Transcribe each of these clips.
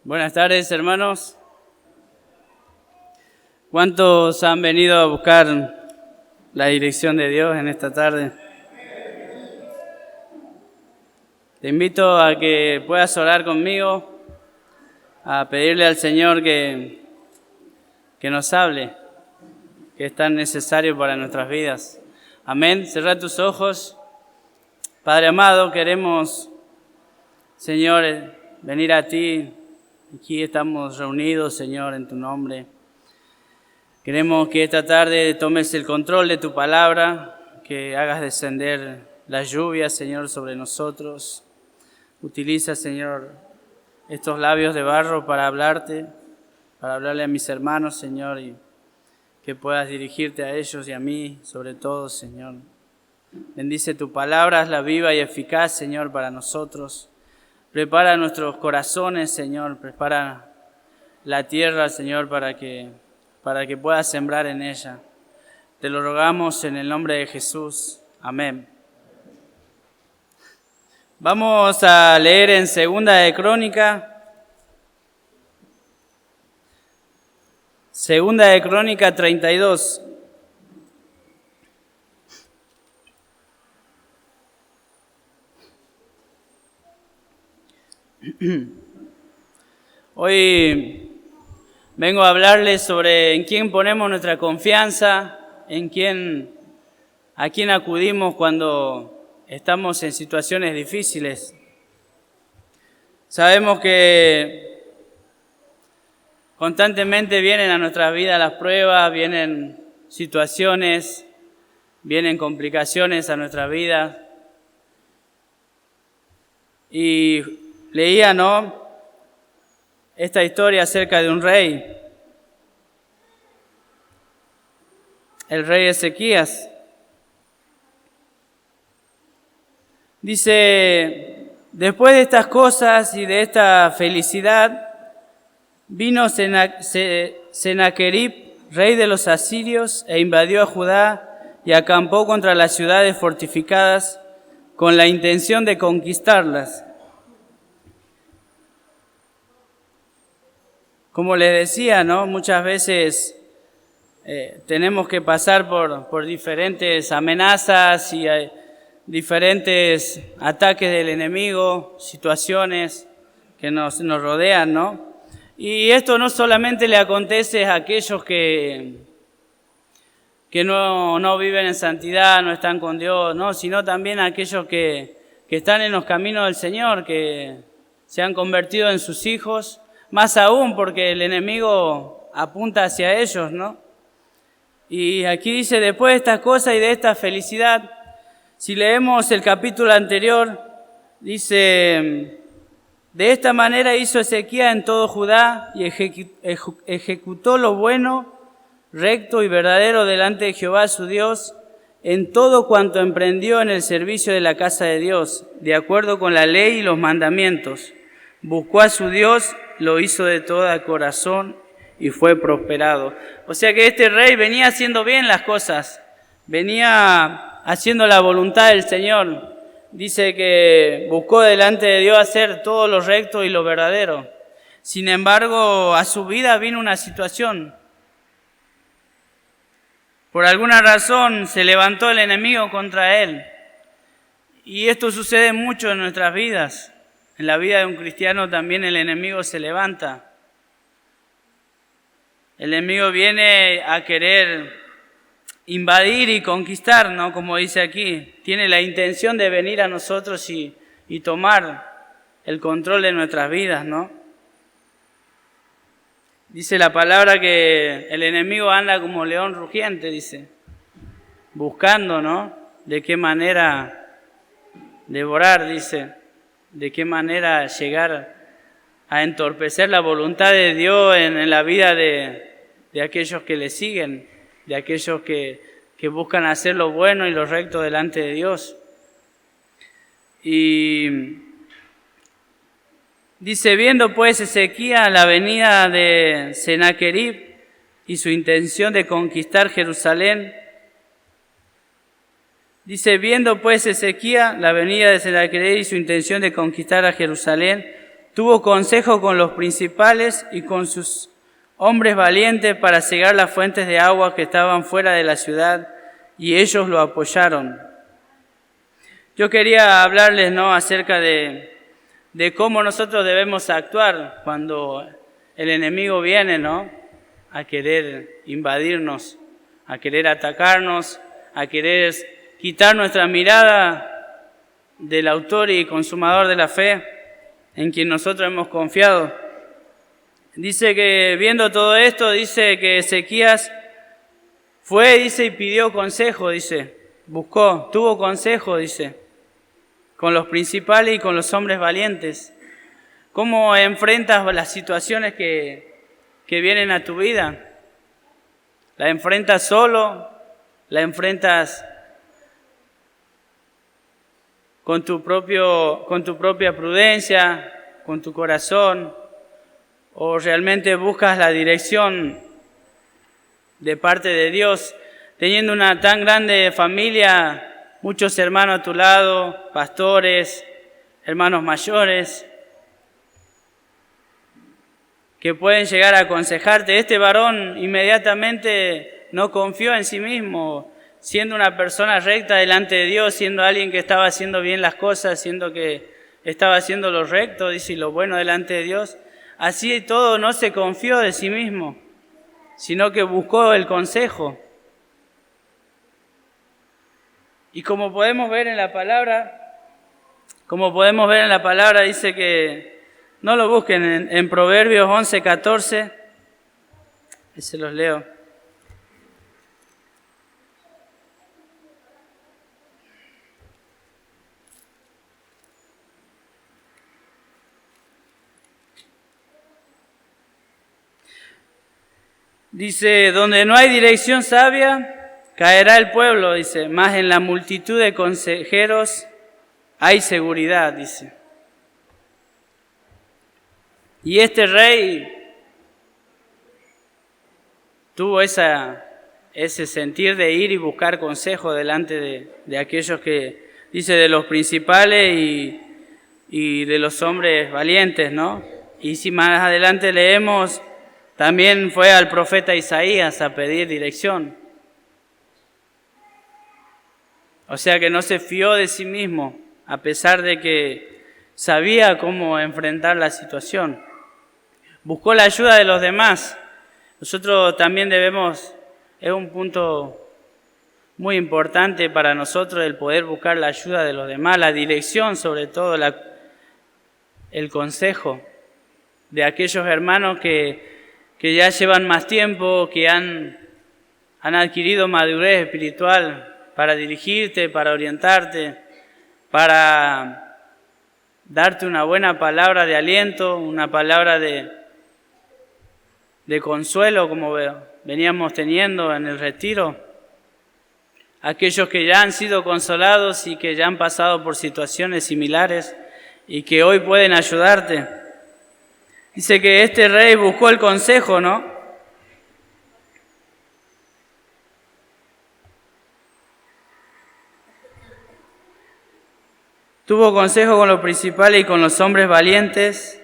Buenas tardes, hermanos. ¿Cuántos han venido a buscar la dirección de Dios en esta tarde? Te invito a que puedas orar conmigo, a pedirle al Señor que nos hable, que es tan necesario para nuestras vidas. Amén. Cerrá tus ojos. Padre amado, queremos, Señor, venir a ti. Aquí estamos reunidos, Señor, en tu nombre. Queremos que esta tarde tomes el control de tu palabra, que hagas descender la lluvia, Señor, sobre nosotros. Utiliza, Señor, estos labios de barro para hablarte, para hablarle a mis hermanos, Señor, y que puedas dirigirte a ellos y a mí, sobre todo, Señor. Bendice tu palabra, hazla viva y eficaz, Señor, para nosotros. Prepara nuestros corazones, Señor, prepara la tierra, Señor, para que puedas sembrar en ella. Te lo rogamos en el nombre de Jesús. Amén. Vamos a leer en Segunda de Crónica 32. Hoy vengo a hablarles sobre en quién ponemos nuestra confianza, a quién acudimos cuando estamos en situaciones difíciles. Sabemos que constantemente vienen a nuestras vidas las pruebas, vienen situaciones, vienen complicaciones a nuestra vida. Y leía, esta historia acerca de un rey, el rey Ezequías. Dice, después de estas cosas y de esta felicidad, vino Sennacherib, rey de los asirios, e invadió a Judá y acampó contra las ciudades fortificadas con la intención de conquistarlas. Como les decía, muchas veces tenemos que pasar por diferentes amenazas y diferentes ataques del enemigo, situaciones que nos rodean, Y esto no solamente le acontece a aquellos que no viven en santidad, no están con Dios, sino también a aquellos que están en los caminos del Señor, que se han convertido en sus hijos, más aún porque el enemigo apunta hacia ellos, Y aquí dice, después de estas cosas y de esta felicidad, si leemos el capítulo anterior, dice, de esta manera hizo Ezequías en todo Judá y ejecutó lo bueno, recto y verdadero delante de Jehová su Dios, en todo cuanto emprendió en el servicio de la casa de Dios, de acuerdo con la ley y los mandamientos. Buscó a su Dios, lo hizo de todo corazón y fue prosperado. O sea que este rey venía haciendo bien las cosas, venía haciendo la voluntad del Señor. Dice que buscó delante de Dios hacer todo lo recto y lo verdadero. Sin embargo, a su vida vino una situación. Por alguna razón se levantó el enemigo contra él. Y esto sucede mucho en nuestras vidas. En la vida de un cristiano también el enemigo se levanta. El enemigo viene a querer invadir y conquistar, como dice aquí. Tiene la intención de venir a nosotros y tomar el control de nuestras vidas, Dice la palabra que el enemigo anda como león rugiente, dice, buscando, de qué manera devorar, dice, de qué manera llegar a entorpecer la voluntad de Dios en la vida de aquellos que le siguen, de aquellos que buscan hacer lo bueno y lo recto delante de Dios. Y dice, viendo pues Ezequías la venida de Sennacherib y su intención de conquistar Jerusalén. Dice, viendo pues Ezequías la venida de Sennacherib y su intención de conquistar a Jerusalén, tuvo consejo con los principales y con sus hombres valientes para cegar las fuentes de agua que estaban fuera de la ciudad, y ellos lo apoyaron. Yo quería hablarles, ¿no?, acerca de cómo nosotros debemos actuar cuando el enemigo viene, ¿no?, a querer invadirnos, a querer atacarnos, a querer quitar nuestra mirada del autor y consumador de la fe, en quien nosotros hemos confiado. Dice que viendo todo esto, dice que Ezequías fue, dice, y pidió consejo, dice, buscó, tuvo consejo, dice, con los principales y con los hombres valientes. ¿Cómo enfrentas las situaciones que vienen a tu vida? ¿La enfrentas solo? ¿La enfrentas con tu propia prudencia, con tu corazón? ¿O realmente buscas la dirección de parte de Dios, teniendo una tan grande familia, muchos hermanos a tu lado, pastores, hermanos mayores, que pueden llegar a aconsejarte? Este varón inmediatamente no confió en sí mismo, siendo una persona recta delante de Dios, siendo alguien que estaba haciendo bien las cosas, siendo que estaba haciendo lo recto, dice, y lo bueno delante de Dios. Así y todo, no se confió de sí mismo, sino que buscó el consejo. Y como podemos ver en la palabra, dice que no lo busquen en Proverbios 11:14, y se los leo. Dice, donde no hay dirección sabia, caerá el pueblo, dice, mas en la multitud de consejeros hay seguridad, dice. Y este rey tuvo ese sentir de ir y buscar consejo delante de aquellos que, dice, de los principales y de los hombres valientes, ¿no? Y si más adelante leemos, también fue al profeta Isaías a pedir dirección. O sea que no se fió de sí mismo, a pesar de que sabía cómo enfrentar la situación. Buscó la ayuda de los demás. Nosotros también es un punto muy importante para nosotros el poder buscar la ayuda de los demás, la dirección, sobre todo el consejo de aquellos hermanos que ya llevan más tiempo, que han adquirido madurez espiritual para dirigirte, para orientarte, para darte una buena palabra de aliento, una palabra de consuelo, como veníamos teniendo en el retiro. Aquellos que ya han sido consolados y que ya han pasado por situaciones similares y que hoy pueden ayudarte. Dice que este rey buscó el consejo, ¿no? Tuvo consejo con los principales y con los hombres valientes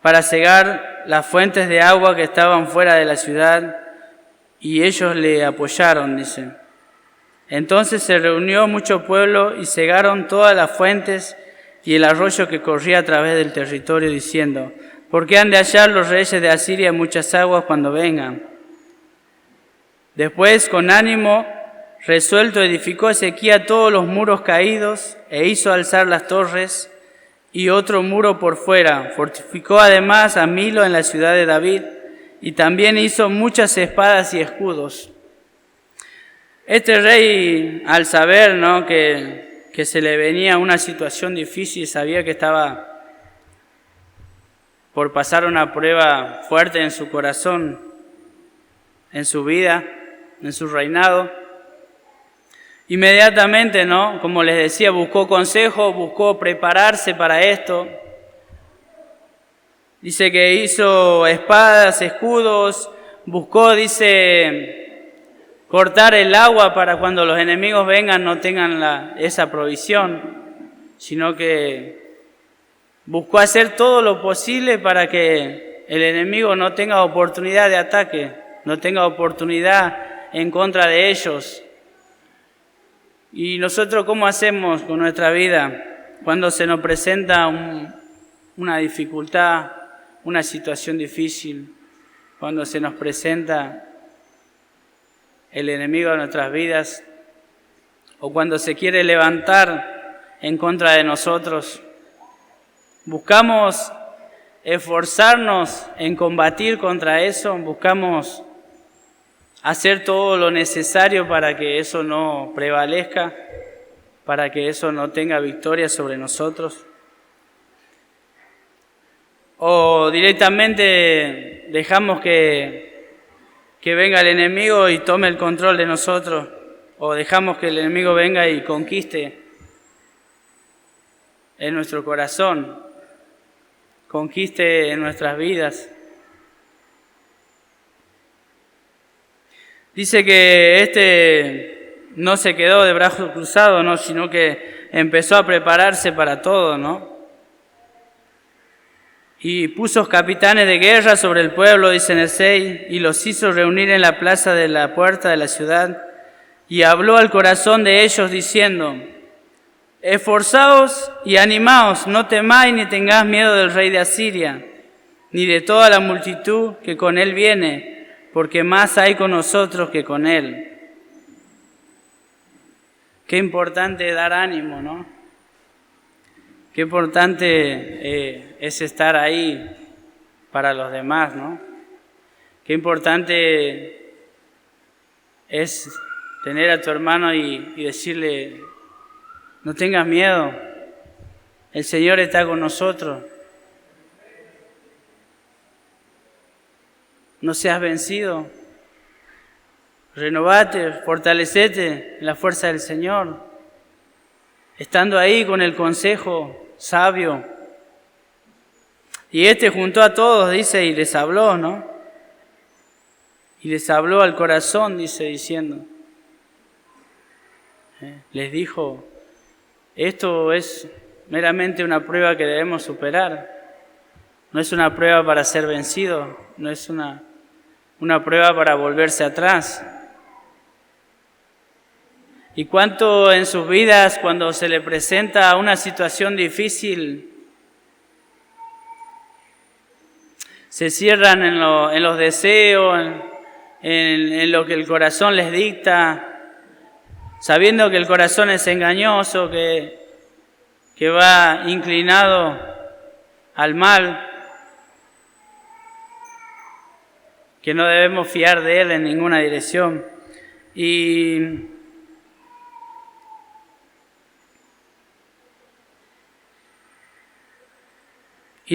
para cegar las fuentes de agua que estaban fuera de la ciudad, y ellos le apoyaron, dice. Entonces se reunió mucho pueblo y cegaron todas las fuentes y el arroyo que corría a través del territorio, diciendo, ¿por qué han de hallar los reyes de Asiria muchas aguas cuando vengan? Después, con ánimo resuelto, edificó Ezequías todos los muros caídos e hizo alzar las torres y otro muro por fuera. Fortificó además a Milo en la ciudad de David y también hizo muchas espadas y escudos. Este rey, al saber, ¿no?, que se le venía una situación difícil, sabía que estaba por pasar una prueba fuerte en su corazón, en su vida, en su reinado. Inmediatamente, ¿no?, como les decía, buscó consejo, buscó prepararse para esto. Dice que hizo espadas, escudos, buscó, dice, cortar el agua para cuando los enemigos vengan no tengan esa provisión, sino que buscó hacer todo lo posible para que el enemigo no tenga oportunidad de ataque, no tenga oportunidad en contra de ellos. ¿Y nosotros cómo hacemos con nuestra vida cuando se nos presenta una dificultad, una situación difícil, cuando se nos presenta el enemigo de nuestras vidas o cuando se quiere levantar en contra de nosotros? Buscamos esforzarnos en combatir contra eso, buscamos hacer todo lo necesario para que eso no prevalezca, para que eso no tenga victoria sobre nosotros. O directamente dejamos que venga el enemigo y tome el control de nosotros, o dejamos que el enemigo venga y conquiste en nuestro corazón, conquiste en nuestras vidas. Dice que no se quedó de brazos cruzados, ¿no? Sino que empezó a prepararse para todo, ¿no? Y puso capitanes de guerra sobre el pueblo, dice en el 6, y los hizo reunir en la plaza de la puerta de la ciudad, y habló al corazón de ellos diciendo: esforzaos y animaos, no temáis ni tengáis miedo del rey de Asiria, ni de toda la multitud que con él viene, porque más hay con nosotros que con él. Qué importante dar ánimo, ¿no? Qué importante es estar ahí para los demás, ¿no? Qué importante es tener a tu hermano y decirle: no tengas miedo, el Señor está con nosotros. No seas vencido. Renovate, fortalecete en la fuerza del Señor, estando ahí con el consejo sabio. Y juntó a todos, dice, y les habló, ¿no? Y les habló al corazón, dice, diciendo. Les dijo: esto es meramente una prueba que debemos superar. No es una prueba para ser vencido, no es una prueba para volverse atrás. ¿Y cuánto en sus vidas, cuando se le presenta una situación difícil, se cierran en los deseos, en lo que el corazón les dicta, sabiendo que el corazón es engañoso, que va inclinado al mal, que no debemos fiar de él en ninguna dirección? Y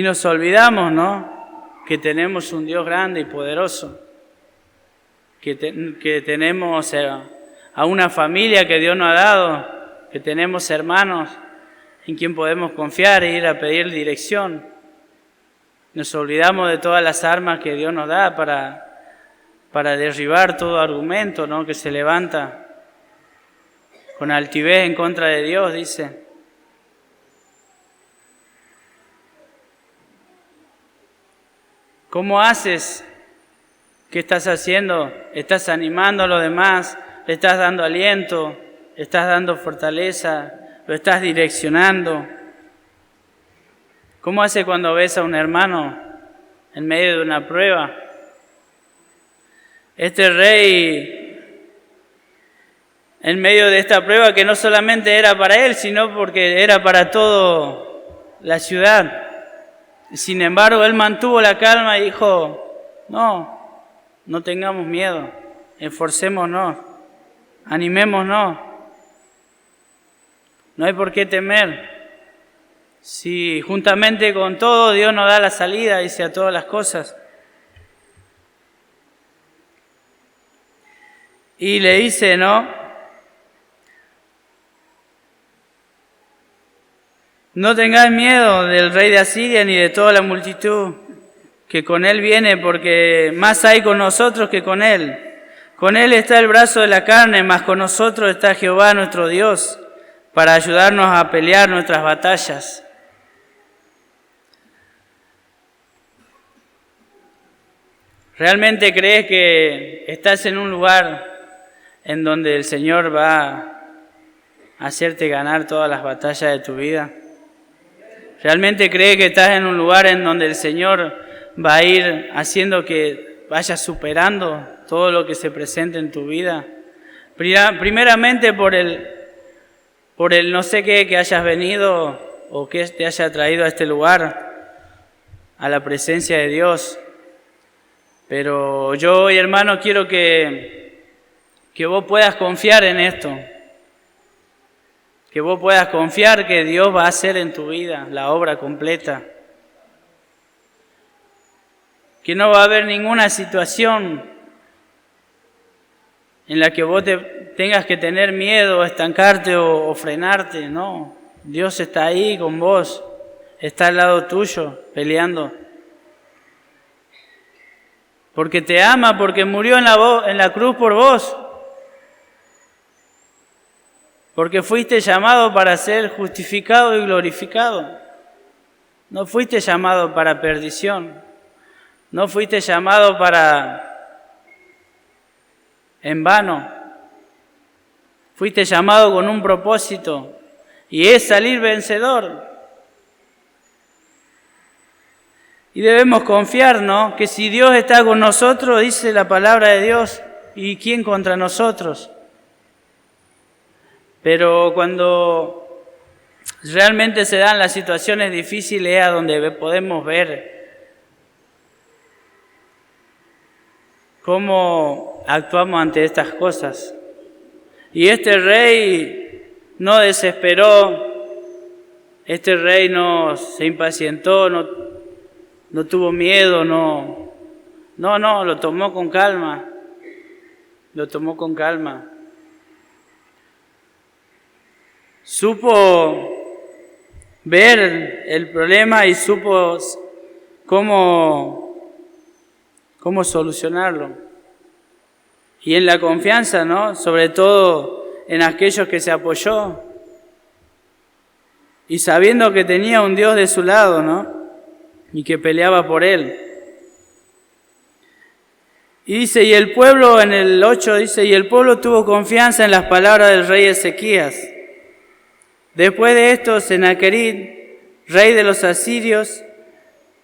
nos olvidamos, ¿no?, que tenemos un Dios grande y poderoso, que tenemos a una familia que Dios nos ha dado, que tenemos hermanos en quien podemos confiar e ir a pedir dirección. Nos olvidamos de todas las armas que Dios nos da para derribar todo argumento, ¿no?, que se levanta con altivez en contra de Dios, dice. ¿Cómo haces? ¿Qué estás haciendo? ¿Estás animando a los demás? ¿Le estás dando aliento? ¿Le estás dando fortaleza? ¿Lo estás direccionando? ¿Cómo haces cuando ves a un hermano en medio de una prueba? Este rey, en medio de esta prueba que no solamente era para él, sino porque era para toda la ciudad. Sin embargo, él mantuvo la calma y dijo: no tengamos miedo, esforcémonos, animémonos, no hay por qué temer. Si juntamente con todo Dios nos da la salida, dice, a todas las cosas. Y le dice, no tengáis miedo del rey de Asiria ni de toda la multitud que con él viene, porque más hay con nosotros que con él. Con él está el brazo de la carne, mas con nosotros está Jehová nuestro Dios, para ayudarnos a pelear nuestras batallas. ¿Realmente crees que estás en un lugar en donde el Señor va a hacerte ganar todas las batallas de tu vida? ¿Realmente crees que estás en un lugar en donde el Señor va a ir haciendo que vayas superando todo lo que se presente en tu vida? Primeramente por el no sé qué que hayas venido o que te haya traído a este lugar, a la presencia de Dios. Pero yo hoy, hermano, quiero que vos puedas confiar en esto. Que vos puedas confiar que Dios va a hacer en tu vida la obra completa. Que no va a haber ninguna situación en la que vos tengas que tener miedo, estancarte o frenarte. No, Dios está ahí con vos, está al lado tuyo, peleando. Porque te ama, porque murió en la cruz por vos. Porque fuiste llamado para ser justificado y glorificado. No fuiste llamado para perdición. No fuiste llamado en vano. Fuiste llamado con un propósito y es salir vencedor. Y debemos confiar, ¿no? Que si Dios está con nosotros, dice la palabra de Dios, ¿y quién contra nosotros? Pero cuando realmente se dan las situaciones difíciles es a donde podemos ver cómo actuamos ante estas cosas. Y este rey no desesperó, este rey no se impacientó, no tuvo miedo, no, lo tomó con calma, Supo ver el problema y supo cómo solucionarlo. Y en la confianza, ¿no? Sobre todo en aquellos que se apoyó. Y sabiendo que tenía un Dios de su lado, ¿no? Y que peleaba por él. Y dice, y el pueblo, en el 8 dice, y el pueblo tuvo confianza en las palabras del rey Ezequías. Después de esto, Sennacherib, rey de los asirios,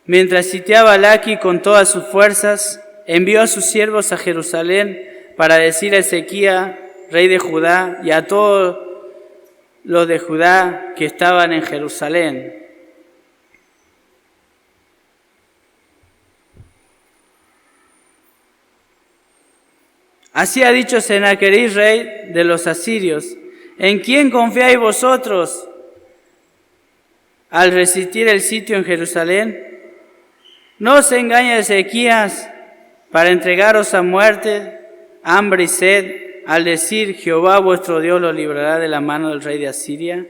mientras sitiaba a Laqui con todas sus fuerzas, envió a sus siervos a Jerusalén para decir a Ezequías, rey de Judá, y a todos los de Judá que estaban en Jerusalén. Así ha dicho Sennacherib, rey de los asirios: ¿en quién confiáis vosotros al resistir el sitio en Jerusalén? ¿No os engaña Ezequías para entregaros a muerte, hambre y sed, al decir: Jehová vuestro Dios lo librará de la mano del rey de Asiria?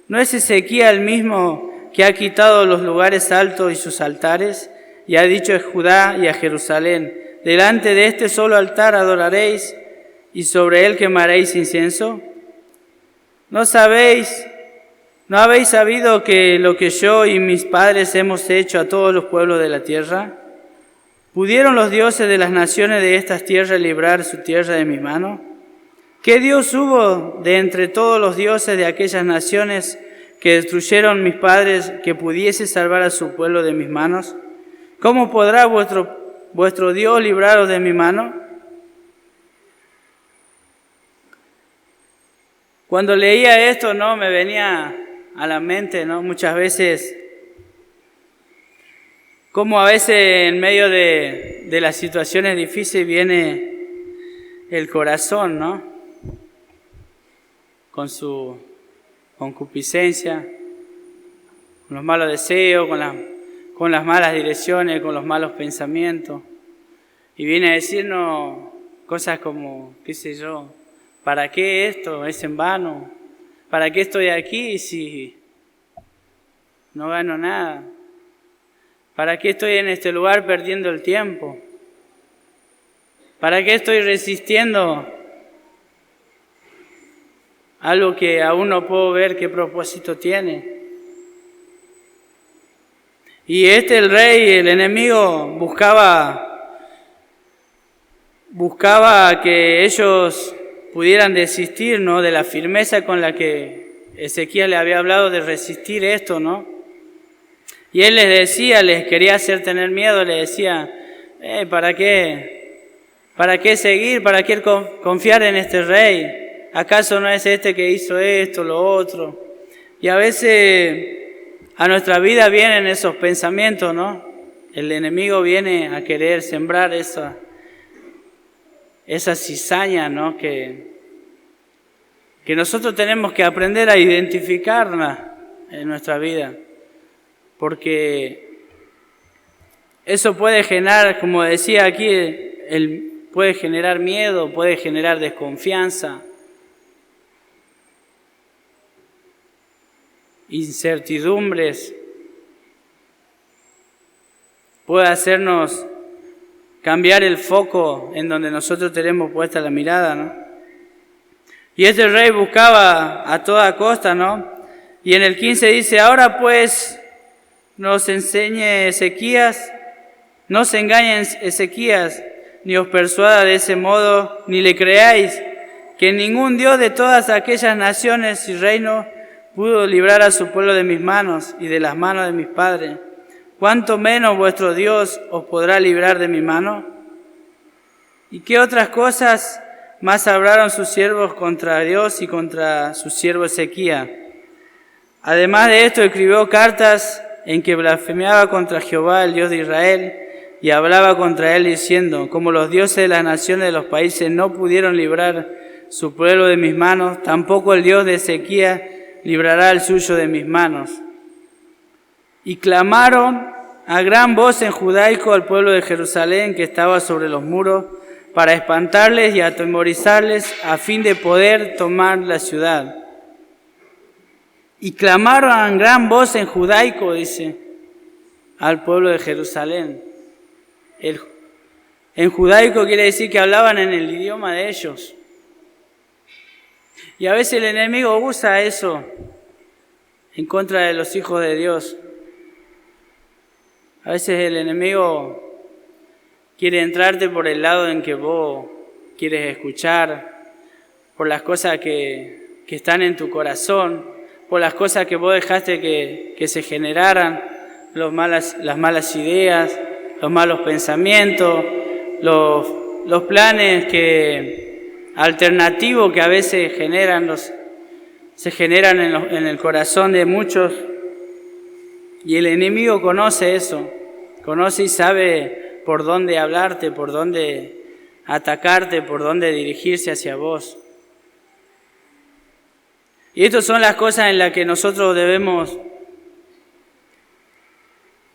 ¿No es Ezequías el mismo que ha quitado los lugares altos y sus altares, y ha dicho a Judá y a Jerusalén: delante de este solo altar adoraréis, y sobre él quemaréis incienso? ¿No habéis sabido que lo que yo y mis padres hemos hecho a todos los pueblos de la tierra? ¿Pudieron los dioses de las naciones de estas tierras librar su tierra de mi mano? ¿Qué Dios hubo de entre todos los dioses de aquellas naciones que destruyeron mis padres que pudiese salvar a su pueblo de mis manos? ¿Cómo podrá vuestro Dios libraros de mi mano? Cuando leía esto, ¿no? Me venía a la mente, ¿no? Muchas veces, como a veces en medio de las situaciones difíciles viene el corazón, ¿no? Con su concupiscencia, con los malos deseos, con las malas direcciones, con los malos pensamientos. Y viene a decirnos cosas como, qué sé yo, ¿para qué esto? Es en vano. ¿Para qué estoy aquí si no gano nada? ¿Para qué estoy en este lugar perdiendo el tiempo? ¿Para qué estoy resistiendo algo que aún no puedo ver qué propósito tiene? Y el rey, el enemigo, buscaba buscaba que ellos pudieran desistir, ¿no?, de la firmeza con la que Ezequías le había hablado de resistir esto, ¿no? Y él les decía, les quería hacer tener miedo, les decía, ¿para qué? ¿Para qué seguir? ¿Para qué confiar en este rey? ¿Acaso no es este que hizo esto, lo otro? Y a veces a nuestra vida vienen esos pensamientos, ¿no? El enemigo viene a querer sembrar esa cizaña, ¿no? Que nosotros tenemos que aprender a identificarla en nuestra vida. Porque eso puede generar, como decía aquí, puede generar miedo, puede generar desconfianza, incertidumbres, puede hacernos cambiar el foco en donde nosotros tenemos puesta la mirada, ¿no? Y este rey buscaba a toda costa, ¿no? Y en el 15 dice, ahora pues nos enseñe Ezequías, no se engañen Ezequías, ni os persuada de ese modo, ni le creáis, que ningún Dios de todas aquellas naciones y reinos pudo librar a su pueblo de mis manos y de las manos de mis padres. ¿Cuánto menos vuestro Dios os podrá librar de mi mano? ¿Y qué otras cosas más hablaron sus siervos contra Dios y contra su siervo Ezequías? Además de esto, escribió cartas en que blasfemiaba contra Jehová, el Dios de Israel, y hablaba contra él diciendo, como los dioses de las naciones de los países no pudieron librar su pueblo de mis manos, tampoco el Dios de Ezequías librará el suyo de mis manos. Y clamaron a gran voz en judaico al pueblo de Jerusalén que estaba sobre los muros, para espantarles y atemorizarles a fin de poder tomar la ciudad. Y clamaron a gran voz en judaico, dice, al pueblo de Jerusalén. En judaico quiere decir que hablaban en el idioma de ellos. Y a veces el enemigo usa eso en contra de los hijos de Dios. A veces el enemigo quiere entrarte por el lado en que vos quieres escuchar, por las cosas que están en tu corazón, por las cosas que vos dejaste que se generaran, las malas ideas, los malos pensamientos, los planes alternativos que a veces se generan en el corazón de muchos. Y el enemigo conoce eso, conoce y sabe por dónde hablarte, por dónde atacarte, por dónde dirigirse hacia vos. Y estas son las cosas en las que nosotros debemos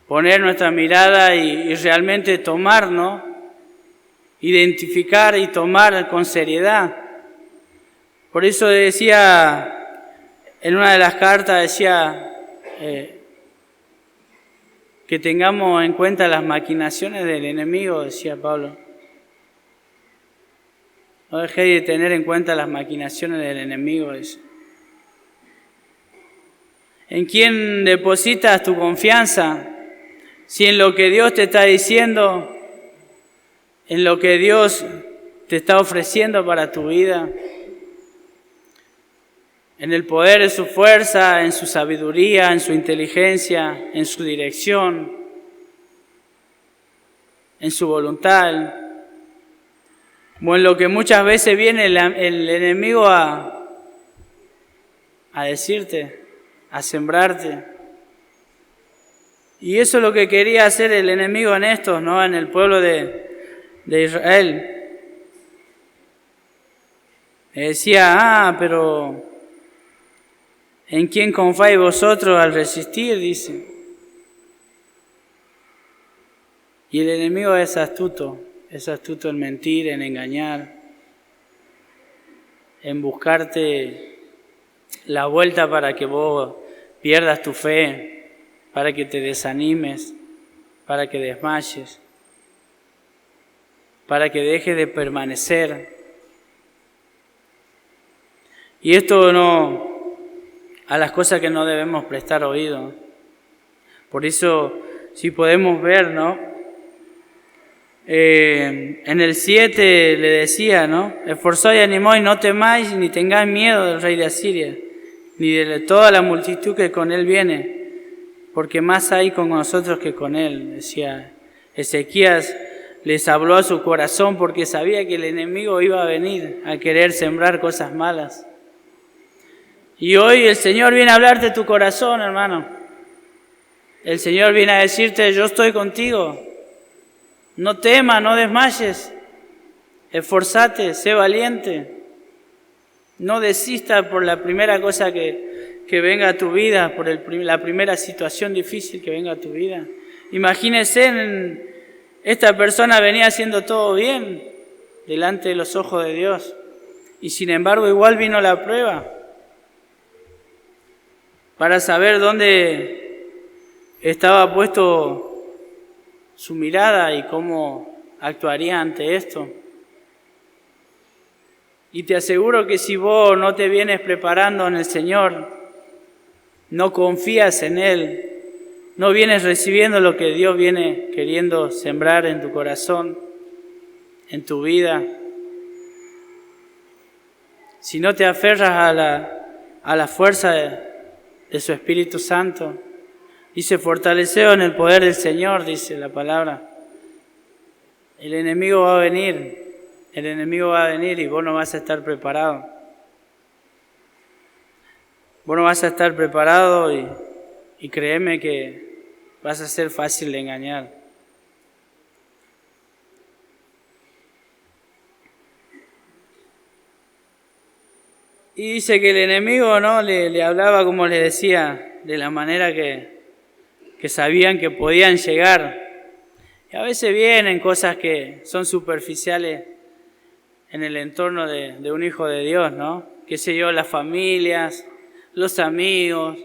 poner nuestra mirada y realmente tomar, ¿no? Identificar y tomar con seriedad. Por eso decía, en una de las cartas decía que tengamos en cuenta las maquinaciones del enemigo, decía Pablo. No dejéis de tener en cuenta las maquinaciones del enemigo, dice. ¿En quién depositas tu confianza? Si en lo que Dios te está diciendo, en lo que Dios te está ofreciendo para tu vida, en el poder de su fuerza, en su sabiduría, en su inteligencia, en su dirección, en su voluntad, o en lo que muchas veces viene el enemigo a decirte, a sembrarte. Y eso es lo que quería hacer el enemigo en estos, ¿no? En el pueblo de Israel. Le decía, pero ¿en quién confiáis vosotros al resistir? Dice. Y el enemigo es astuto en mentir, en engañar, en buscarte la vuelta para que vos pierdas tu fe, para que te desanimes, para que desmayes, para que dejes de permanecer. Y esto no, a las cosas que no debemos prestar oído. Por eso, si podemos ver, ¿no? En el 7 le decía, ¿no? Esforzó y animó y no temáis ni tengáis miedo del rey de Asiria, ni de toda la multitud que con él viene, porque más hay con nosotros que con él. Decía Ezequías, les habló a su corazón porque sabía que el enemigo iba a venir a querer sembrar cosas malas. Y hoy el Señor viene a hablarte de tu corazón, hermano. El Señor viene a decirte, yo estoy contigo. No temas, no desmayes. Esforzate, sé valiente. No desistas por la primera cosa que venga a tu vida, por la primera situación difícil que venga a tu vida. Imagínese, esta persona venía haciendo todo bien delante de los ojos de Dios. Y sin embargo igual vino la prueba para saber dónde estaba puesto su mirada y cómo actuaría ante esto. Y te aseguro que si vos no te vienes preparando en el Señor, no confías en Él, no vienes recibiendo lo que Dios viene queriendo sembrar en tu corazón, en tu vida, si no te aferras a la fuerza de su Espíritu Santo, dice, fortaleceos en el poder del Señor, dice la palabra. El enemigo va a venir y vos no vas a estar preparado. Vos no vas a estar preparado y créeme que vas a ser fácil de engañar. Y dice que el enemigo, ¿no?, le hablaba, como le decía, de la manera que sabían que podían llegar. Y a veces vienen cosas que son superficiales en el entorno de un hijo de Dios, ¿no? Qué sé yo, las familias, los amigos,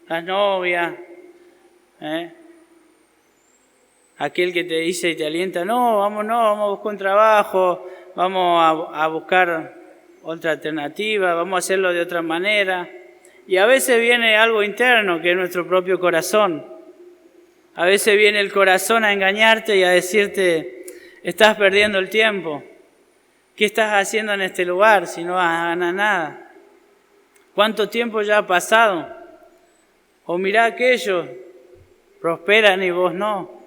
las novias, aquel que te dice y te alienta, no, vamos a buscar un trabajo, vamos a buscar otra alternativa, vamos a hacerlo de otra manera. Y a veces viene algo interno, que es nuestro propio corazón. A veces viene el corazón a engañarte y a decirte, estás perdiendo el tiempo. ¿Qué estás haciendo en este lugar si no vas a ganar nada? ¿Cuánto tiempo ya ha pasado? O mirá, aquellos prosperan y vos no.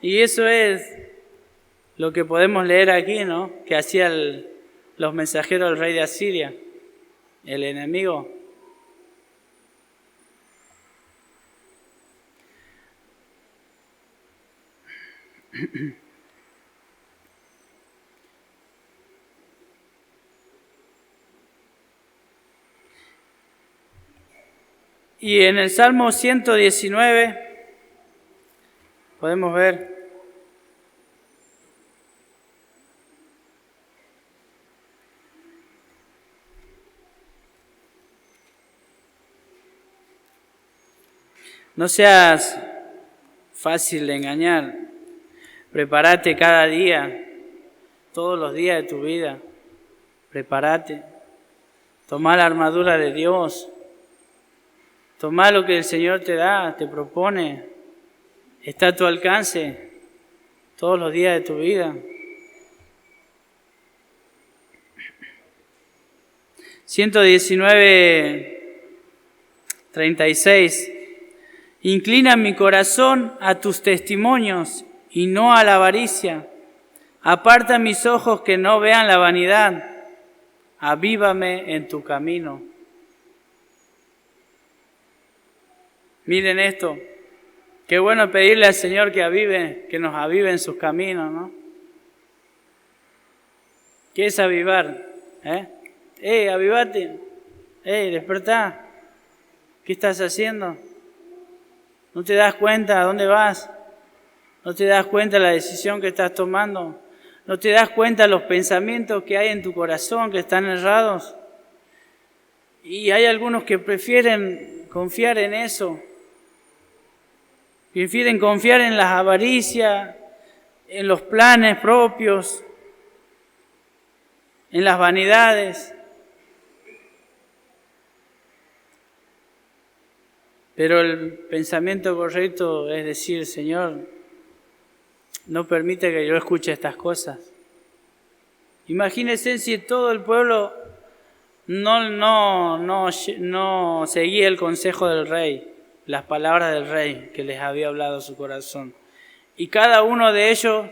Y eso es lo que podemos leer aquí, ¿no? Que hacían los mensajeros del rey de Asiria, el enemigo. Y en el Salmo 119 podemos ver no seas fácil de engañar. Prepárate cada día, todos los días de tu vida. Prepárate. Tomá la armadura de Dios. Tomá lo que el Señor te da, te propone. Está a tu alcance todos los días de tu vida. 119:36. Inclina mi corazón a tus testimonios y no a la avaricia. Aparta mis ojos que no vean la vanidad. Avívame en tu camino. Miren esto. Qué bueno pedirle al Señor que nos avive en sus caminos, ¿no? ¿Qué es avivar? Avivate. Despertá. ¿Qué estás haciendo? ¿No te das cuenta a dónde vas? ¿No te das cuenta de la decisión que estás tomando? ¿No te das cuenta de los pensamientos que hay en tu corazón que están errados? Y hay algunos que prefieren confiar en eso. Prefieren confiar en las avaricias, en los planes propios, en las vanidades. Pero el pensamiento correcto es decir, Señor, no permite que yo escuche estas cosas. Imagínense si todo el pueblo no seguía el consejo del rey, las palabras del rey que les había hablado a su corazón. Y cada uno de ellos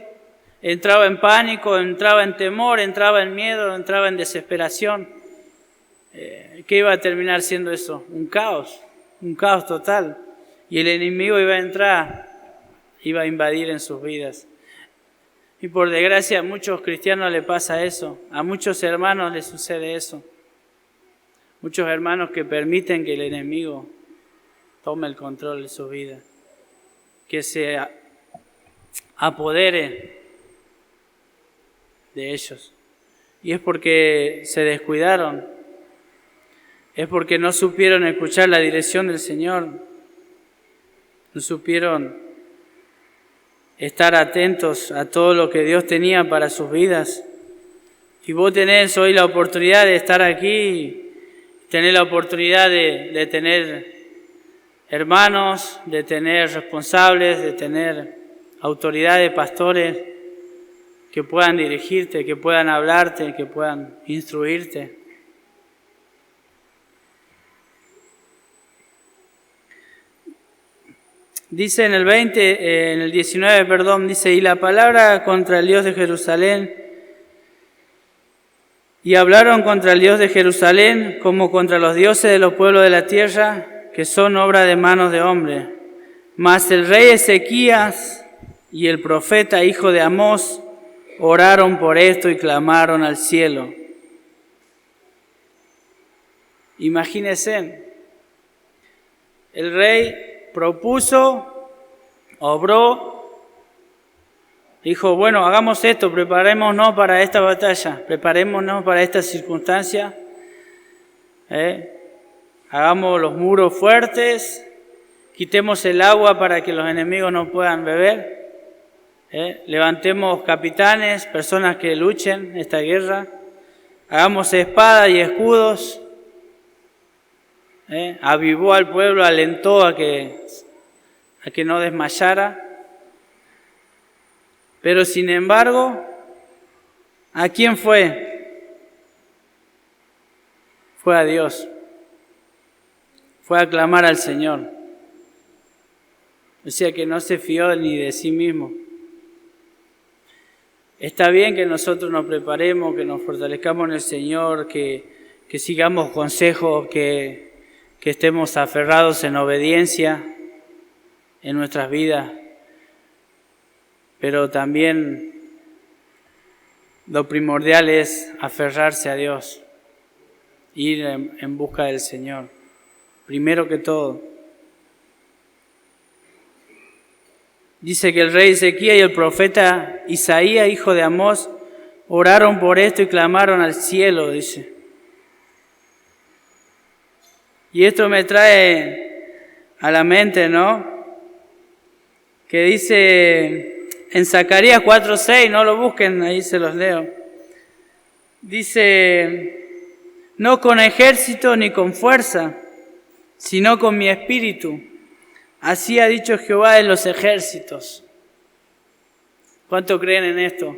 entraba en pánico, entraba en temor, entraba en miedo, entraba en desesperación. ¿Qué iba a terminar siendo eso? Un caos total. Y el enemigo iba a entrar, iba a invadir en sus vidas. Y por desgracia a muchos cristianos les pasa eso, a muchos hermanos les sucede eso. Muchos hermanos que permiten que el enemigo tome el control de su vida, que se apodere de ellos. Y es porque se descuidaron, es porque no supieron escuchar la dirección del Señor, no supieron estar atentos a todo lo que Dios tenía para sus vidas. Y vos tenés hoy la oportunidad de estar aquí, tenés la oportunidad de tener hermanos, de tener responsables, de tener autoridades, pastores que puedan dirigirte, que puedan hablarte, que puedan instruirte. Dice en el 19, dice, y la palabra contra el Dios de Jerusalén, y hablaron contra el Dios de Jerusalén como contra los dioses de los pueblos de la tierra, que son obra de manos de hombre. Mas el rey Ezequías y el profeta hijo de Amós oraron por esto y clamaron al cielo. Imagínense, el rey propuso, obró, dijo, bueno, hagamos esto, preparémonos para esta batalla, preparémonos para esta circunstancia, hagamos los muros fuertes, quitemos el agua para que los enemigos no puedan beber, levantemos capitanes, personas que luchen esta guerra, hagamos espadas y escudos. Avivó al pueblo, alentó a que no desmayara. Pero sin embargo, ¿a quién fue? Fue a Dios. Fue a clamar al Señor. O sea que no se fió ni de sí mismo. Está bien que nosotros nos preparemos, que nos fortalezcamos en el Señor, que sigamos consejos, que estemos aferrados en obediencia en nuestras vidas, pero también lo primordial es aferrarse a Dios, ir en busca del Señor, primero que todo. Dice que el rey Ezequías y el profeta Isaías, hijo de Amós, oraron por esto y clamaron al cielo, dice. Y esto me trae a la mente, ¿no? Que dice en Zacarías 4:6, no lo busquen, ahí se los leo. Dice, no con ejército ni con fuerza, sino con mi espíritu. Así ha dicho Jehová de los ejércitos. ¿Cuánto creen en esto?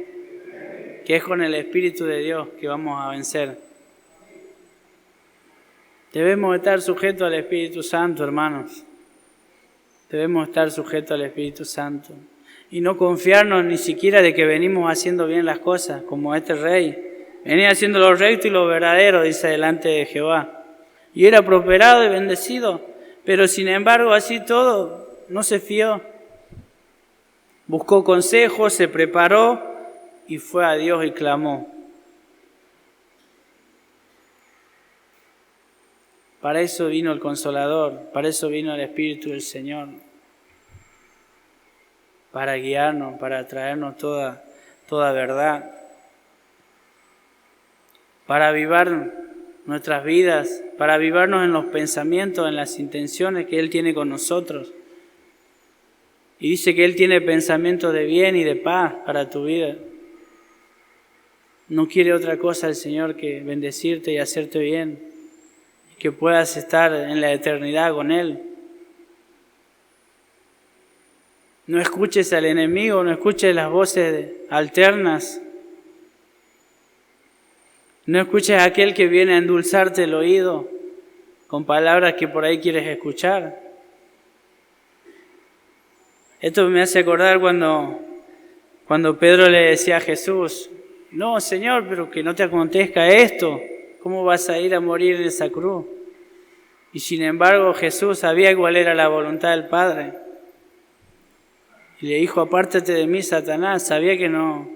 Que es con el Espíritu de Dios que vamos a vencer. Debemos estar sujetos al Espíritu Santo, hermanos. Debemos estar sujetos al Espíritu Santo. Y no confiarnos ni siquiera de que venimos haciendo bien las cosas, como este rey. Venía haciendo lo recto y lo verdadero, dice delante de Jehová. Y era prosperado y bendecido. Pero sin embargo, así todo, no se fió. Buscó consejos, se preparó y fue a Dios y clamó. Para eso vino el Consolador, para eso vino el Espíritu del Señor. Para guiarnos, para traernos toda verdad. Para avivar nuestras vidas, para avivarnos en los pensamientos, en las intenciones que Él tiene con nosotros. Y dice que Él tiene pensamientos de bien y de paz para tu vida. No quiere otra cosa el Señor que bendecirte y hacerte bien. Que puedas estar en la eternidad con Él. No escuches al enemigo, no escuches las voces alternas. No escuches a aquel que viene a endulzarte el oído con palabras que por ahí quieres escuchar. Esto me hace acordar cuando Pedro le decía a Jesús, no, Señor, pero que no te acontezca esto. ¿Cómo vas a ir a morir en esa cruz? Y sin embargo Jesús sabía cuál era la voluntad del Padre. Y le dijo, apártate de mí, Satanás. Sabía que no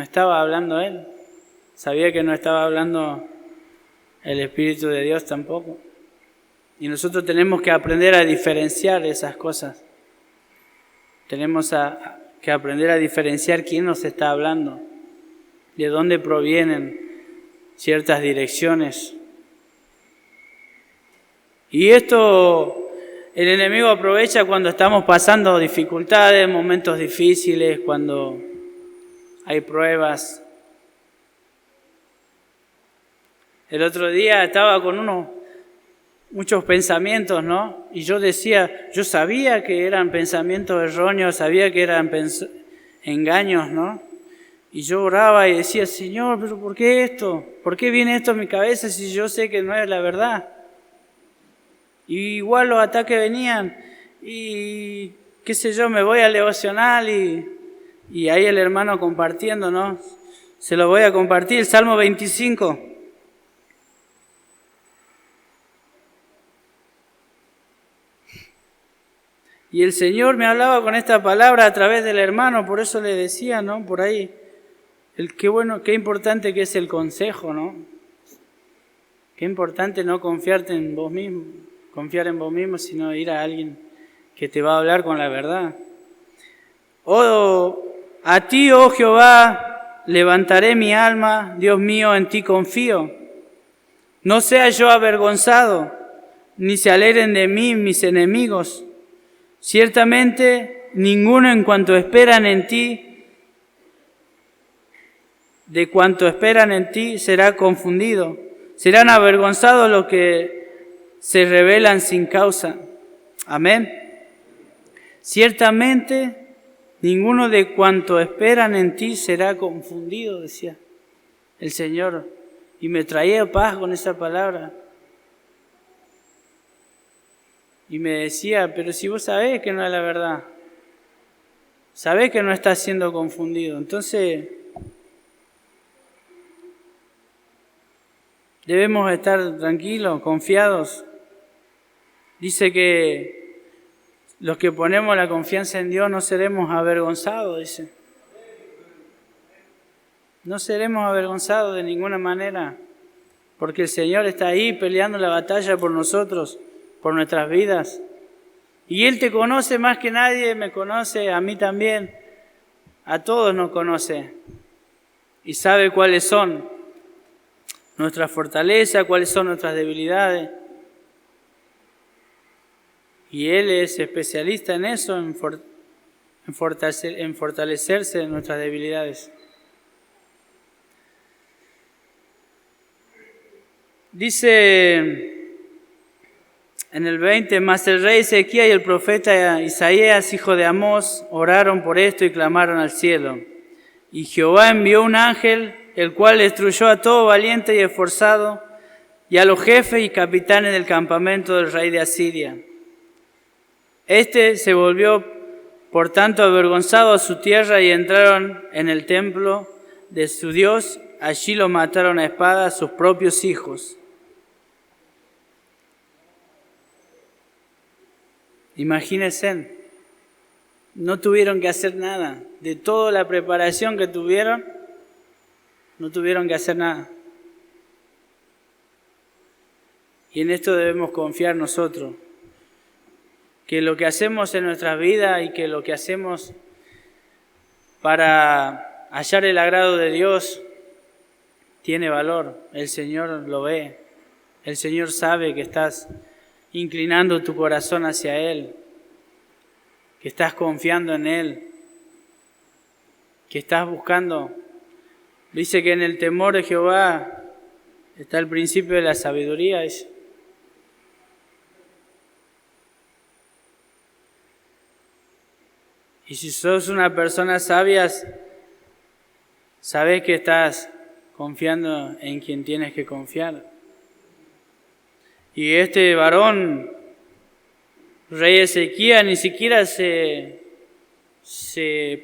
estaba hablando él. Sabía que no estaba hablando el Espíritu de Dios tampoco. Y nosotros tenemos que aprender a diferenciar esas cosas. Tenemos que aprender a diferenciar quién nos está hablando, de dónde provienen ciertas direcciones. Y esto el enemigo aprovecha cuando estamos pasando dificultades, momentos difíciles, cuando hay pruebas. El otro día estaba con muchos pensamientos, ¿no? Y yo sabía que eran pensamientos erróneos, sabía que eran engaños, ¿no? Y yo oraba y decía, Señor, ¿pero por qué esto? ¿Por qué viene esto en mi cabeza si yo sé que no es la verdad? Y igual los ataques venían y qué sé yo, me voy al devocional y ahí el hermano compartiendo, ¿no? Se lo voy a compartir, el Salmo 25. Y el Señor me hablaba con esta palabra a través del hermano, por eso le decía, ¿no? Por ahí, qué importante que es el consejo, ¿no? Qué importante no confiar en vos mismo, sino ir a alguien que te va a hablar con la verdad. A ti, oh Jehová, levantaré mi alma, Dios mío, en ti confío. No sea yo avergonzado, ni se alegren de mí mis enemigos. Ciertamente, ninguno de cuanto esperan en ti, será confundido. Serán avergonzados los que se rebelan sin causa. Amén. Ciertamente, ninguno de cuanto esperan en ti será confundido, decía el Señor. Y me traía paz con esa palabra. Y me decía, pero si vos sabés que no es la verdad, sabés que no estás siendo confundido, entonces debemos estar tranquilos, confiados. Dice que los que ponemos la confianza en Dios no seremos avergonzados, dice. No seremos avergonzados de ninguna manera, porque el Señor está ahí peleando la batalla por nosotros, por nuestras vidas. Y Él te conoce más que nadie, me conoce, a mí también, a todos nos conoce. Y sabe cuáles son nuestras fortalezas, cuáles son nuestras debilidades. Y Él es especialista en eso, en fortalecerse en nuestras debilidades. Dice en el 20, mas el rey Ezequías y el profeta Isaías, hijo de Amós, oraron por esto y clamaron al cielo. Y Jehová envió un ángel, el cual destruyó a todo valiente y esforzado, y a los jefes y capitanes del campamento del rey de Asiria. Este se volvió, por tanto, avergonzado a su tierra y entraron en el templo de su Dios. Allí lo mataron a espada a sus propios hijos. Imagínense, no tuvieron que hacer nada. De toda la preparación que tuvieron, no tuvieron que hacer nada. Y en esto debemos confiar nosotros. Que lo que hacemos en nuestras vidas y que lo que hacemos para hallar el agrado de Dios tiene valor. El Señor lo ve. El Señor sabe que estás inclinando tu corazón hacia Él, que estás confiando en Él, que estás buscando. Dice que en el temor de Jehová está el principio de la sabiduría. Dice. Y si sos una persona sabia, sabes que estás confiando en quien tienes que confiar. Y este varón, rey Ezequías, ni siquiera se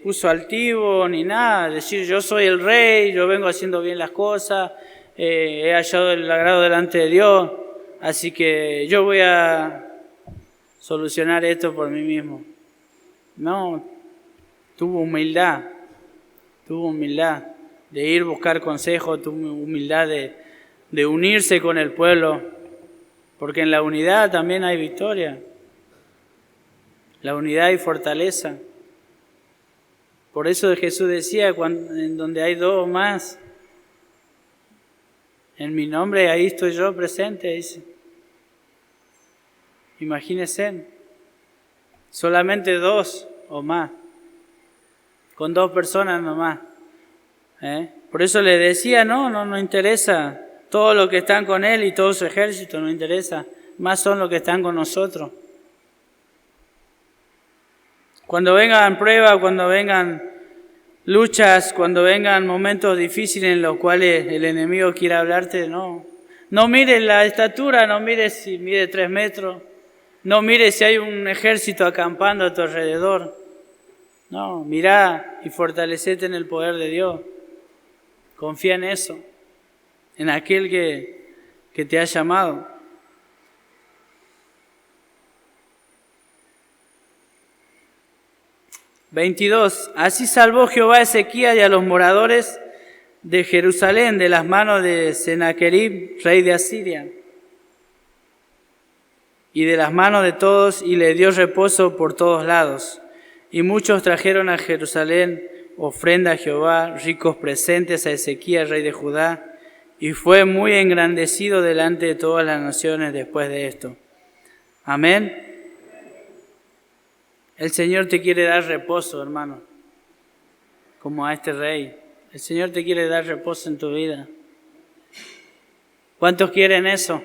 puso altivo ni nada, decir yo soy el rey, yo vengo haciendo bien las cosas, he hallado el agrado delante de Dios, así que yo voy a solucionar esto por mí mismo. No, tuvo humildad de ir a buscar consejo, tuvo humildad de unirse con el pueblo, porque en la unidad también hay victoria, la unidad y fortaleza. Por eso Jesús decía, en donde hay dos o más, en mi nombre, ahí estoy yo presente, dice. Imagínense, solamente dos o más, con dos personas nomás. Por eso le decía, no interesa, todo lo que están con él y todo su ejército no interesa, más son los que están con nosotros. Cuando vengan pruebas, cuando vengan luchas, cuando vengan momentos difíciles en los cuales el enemigo quiera hablarte, no mires la estatura, no mires si mide 3 metros, no mires si hay un ejército acampando a tu alrededor. No, mirá y fortalecete en el poder de Dios. Confía en eso, en aquel que te ha llamado. Así salvó Jehová a Ezequías y a los moradores de Jerusalén de las manos de Sennacherib, rey de Asiria, y de las manos de todos, y le dio reposo por todos lados. Y muchos trajeron a Jerusalén ofrenda a Jehová, ricos presentes a Ezequías, rey de Judá, y fue muy engrandecido delante de todas las naciones después de esto. Amén. El Señor te quiere dar reposo, hermano, como a este rey. El Señor te quiere dar reposo en tu vida. ¿Cuántos quieren eso?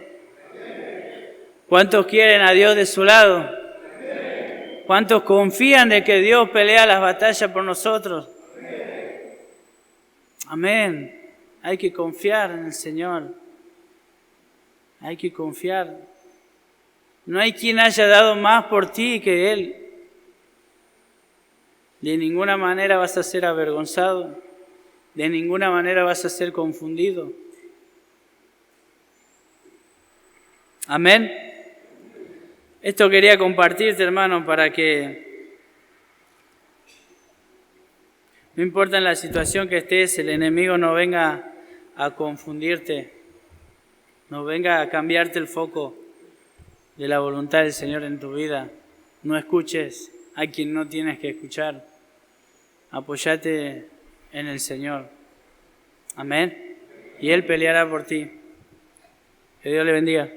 ¿Cuántos quieren a Dios de su lado? ¿Cuántos confían de que Dios pelea las batallas por nosotros? Amén. Hay que confiar en el Señor. Hay que confiar. No hay quien haya dado más por ti que Él. De ninguna manera vas a ser avergonzado. De ninguna manera vas a ser confundido. Amén. Esto quería compartirte, hermano, para que no importa en la situación que estés, el enemigo no venga a confundirte, no venga a cambiarte el foco de la voluntad del Señor en tu vida. No escuches a quien no tienes que escuchar. Apóyate en el Señor. Amén. Y Él peleará por ti. Que Dios le bendiga.